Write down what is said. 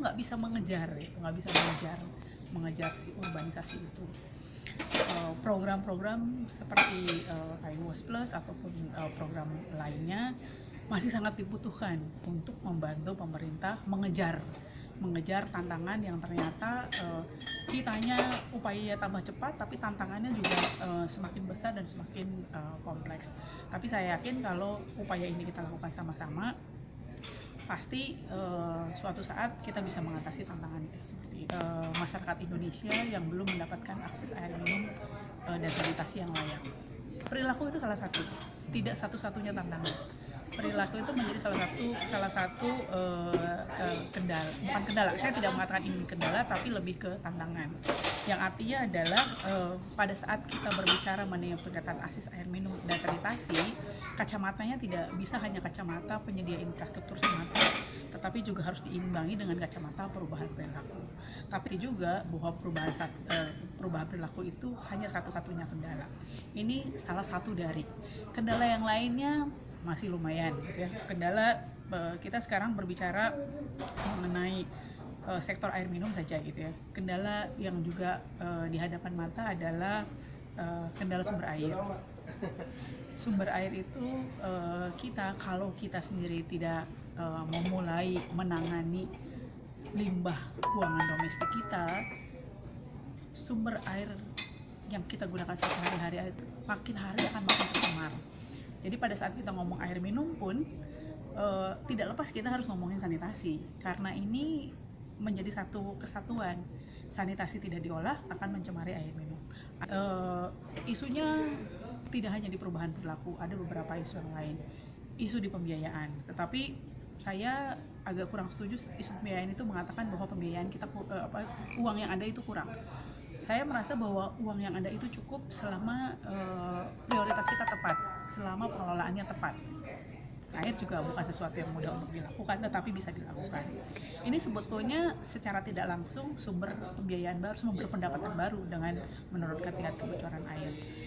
nggak bisa mengejar, mengejar si urbanisasi itu. Program-program seperti iWash Plus ataupun program lainnya masih sangat dibutuhkan untuk membantu pemerintah mengejar tantangan yang ternyata kitanya upaya tambah cepat, tapi tantangannya juga semakin besar dan semakin kompleks. Tapi saya yakin kalau upaya ini kita lakukan sama-sama, pasti suatu saat kita bisa mengatasi tantangan seperti masyarakat Indonesia yang belum mendapatkan akses air minum dan sanitasi yang layak. Perilaku itu salah satu, tidak satu-satunya tantangan. Perilaku itu menjadi salah satu kendala, bukan kendala. Saya tidak mengatakan ini kendala, tapi lebih ke tantangan. Yang artinya adalah pada saat kita berbicara mengenai peningkatan akses air minum dan sanitasi, kacamatanya tidak bisa hanya kacamata penyedia infrastruktur semata, tetapi juga harus diimbangi dengan kacamata perubahan perilaku. Tapi juga bahwa perubahan perilaku itu hanya satu-satunya kendala. Ini salah satu dari kendala. Yang lainnya masih lumayan gitu ya. Kendala kita sekarang berbicara mengenai sektor air minum saja gitu ya. Kendala yang juga di hadapan mata adalah kendala sumber air. Sumber air itu kalau kita sendiri tidak memulai menangani limbah buangan domestik kita, sumber air yang kita gunakan sehari-hari itu makin hari akan makin tercemar. Jadi pada saat kita ngomong air minum pun tidak lepas kita harus ngomongin sanitasi, karena ini menjadi satu kesatuan. Sanitasi tidak diolah akan mencemari air minum. Isunya tidak hanya di perubahan perilaku, ada beberapa isu yang lain. Isu di pembiayaan, tetapi saya agak kurang setuju isu pembiayaan itu mengatakan bahwa pembiayaan kita uang yang ada itu kurang. Saya merasa bahwa uang yang ada itu cukup selama prioritas kita tepat, selama pengelolaannya tepat. Air juga bukan sesuatu yang mudah untuk dilakukan, tetapi bisa dilakukan. Ini sebetulnya secara tidak langsung sumber pembiayaan baru, sumber pendapatan baru dengan menurunkan tingkat kebocoran air.